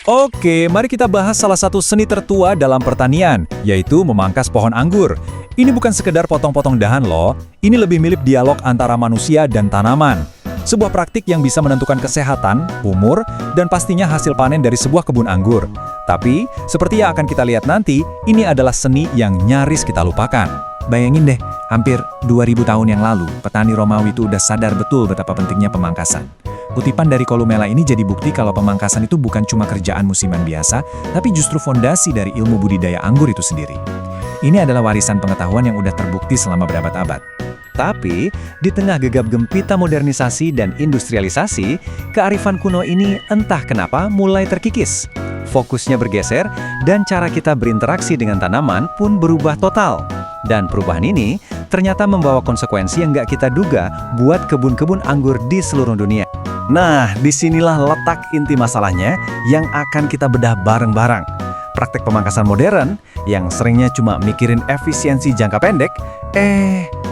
Oke, mari kita bahas salah satu seni tertua dalam pertanian, yaitu memangkas pohon anggur. Ini bukan sekedar potong-potong dahan loh, ini lebih mirip dialog antara manusia dan tanaman. Sebuah praktik yang bisa menentukan kesehatan, umur, dan pastinya hasil panen dari sebuah kebun anggur. Tapi, seperti yang akan kita lihat nanti, ini adalah seni yang nyaris kita lupakan. Bayangin deh, hampir 2000 tahun yang lalu, petani Romawi itu udah sadar betul betapa pentingnya pemangkasan. Kutipan dari Columella ini jadi bukti kalau pemangkasan itu bukan cuma kerjaan musiman biasa, tapi justru fondasi dari ilmu budidaya anggur itu sendiri. Ini adalah warisan pengetahuan yang udah terbukti selama berabad-abad. Tapi, di tengah gegap gempita modernisasi dan industrialisasi, kearifan kuno ini entah kenapa mulai terkikis. Fokusnya bergeser, dan cara kita berinteraksi dengan tanaman pun berubah total. Dan perubahan ini ternyata membawa konsekuensi yang nggak kita duga buat kebun-kebun anggur di seluruh dunia. Nah, disinilah letak inti masalahnya yang akan kita bedah bareng-bareng. Praktek pemangkasan modern yang seringnya cuma mikirin efisiensi jangka pendek,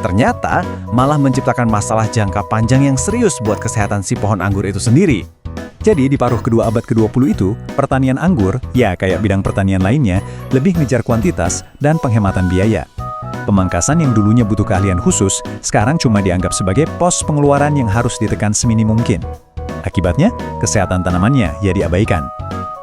ternyata malah menciptakan masalah jangka panjang yang serius buat kesehatan si pohon anggur itu sendiri. Jadi di paruh kedua abad ke-20 itu, pertanian anggur, ya kayak bidang pertanian lainnya, lebih ngejar kuantitas dan penghematan biaya. Pemangkasan yang dulunya butuh keahlian khusus, sekarang cuma dianggap sebagai pos pengeluaran yang harus ditekan seminim mungkin. Akibatnya, kesehatan tanamannya ya diabaikan.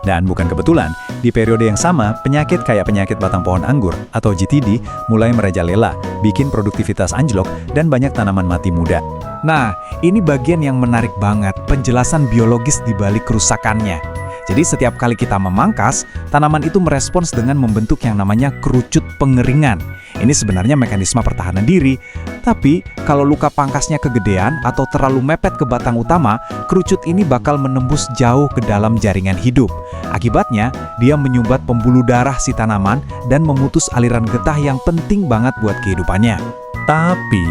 Dan bukan kebetulan, di periode yang sama, penyakit kayak penyakit batang pohon anggur atau GTD mulai merajalela, bikin produktivitas anjlok dan banyak tanaman mati muda. Nah, ini bagian yang menarik banget, penjelasan biologis di balik kerusakannya. Jadi setiap kali kita memangkas, tanaman itu merespons dengan membentuk yang namanya kerucut pengeringan. Ini sebenarnya mekanisme pertahanan diri. Tapi, kalau luka pangkasnya kegedean atau terlalu mepet ke batang utama, kerucut ini bakal menembus jauh ke dalam jaringan hidup. Akibatnya, dia menyumbat pembuluh darah si tanaman dan memutus aliran getah yang penting banget buat kehidupannya. Tapi,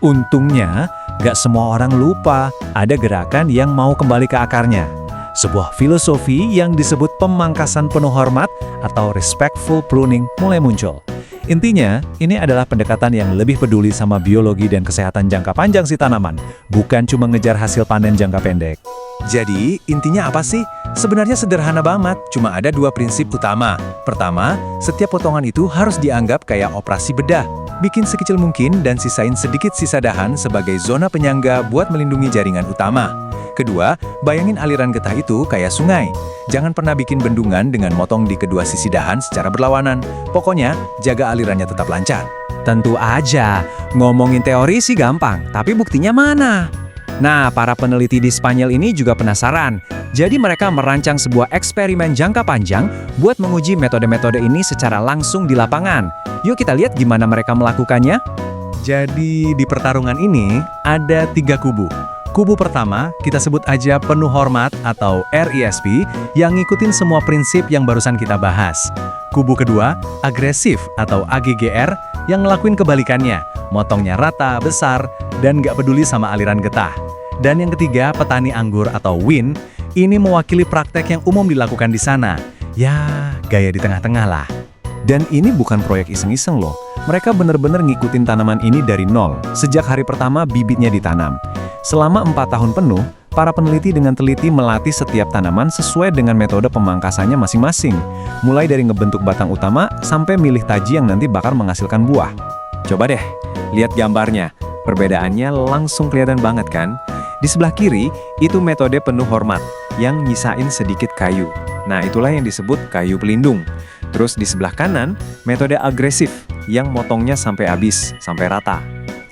untungnya, nggak semua orang lupa ada gerakan yang mau kembali ke akarnya. Sebuah filosofi yang disebut pemangkasan penuh hormat atau respectful pruning mulai muncul. Intinya, ini adalah pendekatan yang lebih peduli sama biologi dan kesehatan jangka panjang si tanaman, bukan cuma ngejar hasil panen jangka pendek. Jadi, intinya apa sih? Sebenarnya sederhana banget, cuma ada dua prinsip utama. Pertama, setiap potongan itu harus dianggap kayak operasi bedah. Bikin sekecil mungkin dan sisain sedikit sisa dahan sebagai zona penyangga buat melindungi jaringan utama. Kedua, bayangin aliran getah itu kayak sungai. Jangan pernah bikin bendungan dengan motong di kedua sisi dahan secara berlawanan. Pokoknya, jaga alirannya tetap lancar. Tentu aja, ngomongin teori sih gampang, tapi buktinya mana? Nah, para peneliti di Spanyol ini juga penasaran. Jadi mereka merancang sebuah eksperimen jangka panjang buat menguji metode-metode ini secara langsung di lapangan. Yuk kita lihat gimana mereka melakukannya. Jadi, di pertarungan ini ada 3 kubu. Kubu pertama, kita sebut aja penuh hormat atau RESP, yang ngikutin semua prinsip yang barusan kita bahas. Kubu kedua, agresif atau AGGR, yang ngelakuin kebalikannya, motongnya rata, besar, dan nggak peduli sama aliran getah. Dan yang ketiga, petani anggur atau WIN, ini mewakili praktek yang umum dilakukan di sana. Ya, gaya di tengah-tengah lah. Dan ini bukan proyek iseng-iseng loh. Mereka bener-bener ngikutin tanaman ini dari nol, sejak hari pertama bibitnya ditanam. Selama 4 tahun penuh, para peneliti dengan teliti melatih setiap tanaman sesuai dengan metode pemangkasannya masing-masing. Mulai dari ngebentuk batang utama, sampai milih taji yang nanti bakal menghasilkan buah. Coba deh, lihat gambarnya. Perbedaannya langsung kelihatan banget kan? Di sebelah kiri, itu metode penuh hormat, yang nyisain sedikit kayu. Nah, itulah yang disebut kayu pelindung. Terus di sebelah kanan, metode agresif, yang motongnya sampai habis, sampai rata.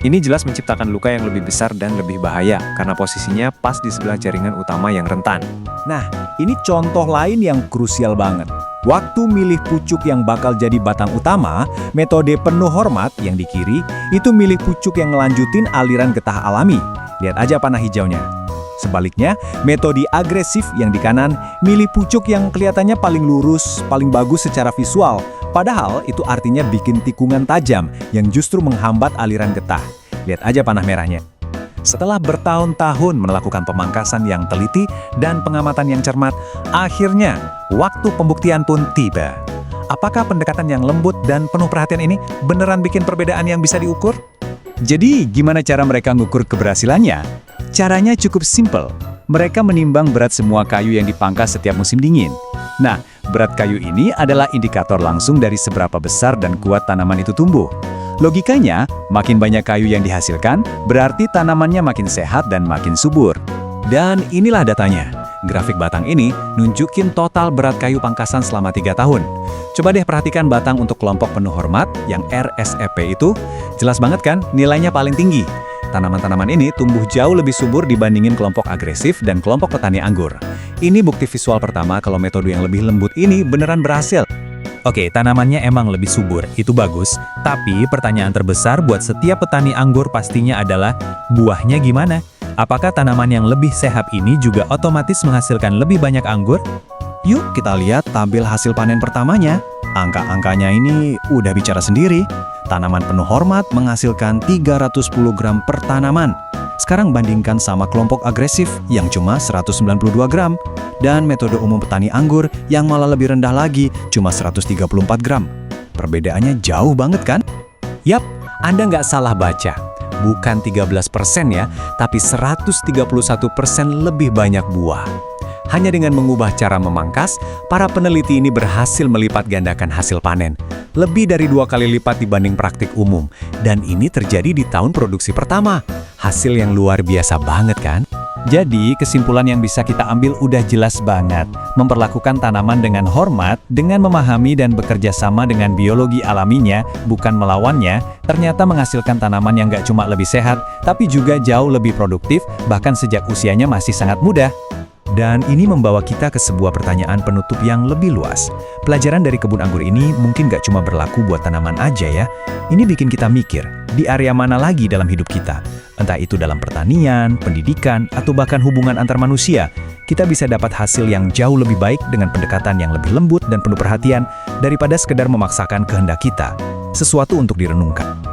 Ini jelas menciptakan luka yang lebih besar dan lebih bahaya, karena posisinya pas di sebelah jaringan utama yang rentan. Nah, ini contoh lain yang krusial banget. Waktu milih pucuk yang bakal jadi batang utama, metode penuh hormat yang di kiri, itu milih pucuk yang ngelanjutin aliran getah alami. Lihat aja panah hijaunya. Sebaliknya, metode agresif yang di kanan, milih pucuk yang kelihatannya paling lurus, paling bagus secara visual. Padahal itu artinya bikin tikungan tajam yang justru menghambat aliran getah. Lihat aja panah merahnya. Setelah bertahun-tahun melakukan pemangkasan yang teliti dan pengamatan yang cermat, akhirnya waktu pembuktian pun tiba. Apakah pendekatan yang lembut dan penuh perhatian ini beneran bikin perbedaan yang bisa diukur? Jadi, gimana cara mereka ngukur keberhasilannya? Caranya cukup simpel. Mereka menimbang berat semua kayu yang dipangkas setiap musim dingin. Nah, berat kayu ini adalah indikator langsung dari seberapa besar dan kuat tanaman itu tumbuh. Logikanya, makin banyak kayu yang dihasilkan, berarti tanamannya makin sehat dan makin subur. Dan inilah datanya. Grafik batang ini nunjukin total berat kayu pangkasan selama 3 tahun. Coba deh perhatikan batang untuk kelompok penuh hormat, yang RSEP itu. Jelas banget kan, nilainya paling tinggi. Tanaman-tanaman ini tumbuh jauh lebih subur dibandingin kelompok agresif dan kelompok petani anggur. Ini bukti visual pertama kalau metode yang lebih lembut ini beneran berhasil. Oke, tanamannya emang lebih subur, itu bagus. Tapi pertanyaan terbesar buat setiap petani anggur pastinya adalah, buahnya gimana? Apakah tanaman yang lebih sehat ini juga otomatis menghasilkan lebih banyak anggur? Yuk kita lihat tabel hasil panen pertamanya. Angka-angkanya ini udah bicara sendiri. Tanaman penuh hormat menghasilkan 310 gram per tanaman. Sekarang bandingkan sama kelompok agresif yang cuma 192 gram. Dan metode umum petani anggur yang malah lebih rendah lagi, cuma 134 gram. Perbedaannya jauh banget kan? Yap, Anda nggak salah baca. Bukan 13% ya, tapi 131% lebih banyak buah. Hanya dengan mengubah cara memangkas, para peneliti ini berhasil melipat gandakan hasil panen. Lebih dari 2 kali lipat dibanding praktik umum. Dan ini terjadi di tahun produksi pertama. Hasil yang luar biasa banget kan? Jadi, kesimpulan yang bisa kita ambil udah jelas banget. Memperlakukan tanaman dengan hormat, dengan memahami dan bekerja sama dengan biologi alaminya, bukan melawannya, ternyata menghasilkan tanaman yang nggak cuma lebih sehat, tapi juga jauh lebih produktif, bahkan sejak usianya masih sangat muda. Dan ini membawa kita ke sebuah pertanyaan penutup yang lebih luas. Pelajaran dari kebun anggur ini mungkin gak cuma berlaku buat tanaman aja ya. Ini bikin kita mikir, di area mana lagi dalam hidup kita? Entah itu dalam pertanian, pendidikan, atau bahkan hubungan antar manusia, kita bisa dapat hasil yang jauh lebih baik dengan pendekatan yang lebih lembut dan penuh perhatian daripada sekedar memaksakan kehendak kita. Sesuatu untuk direnungkan.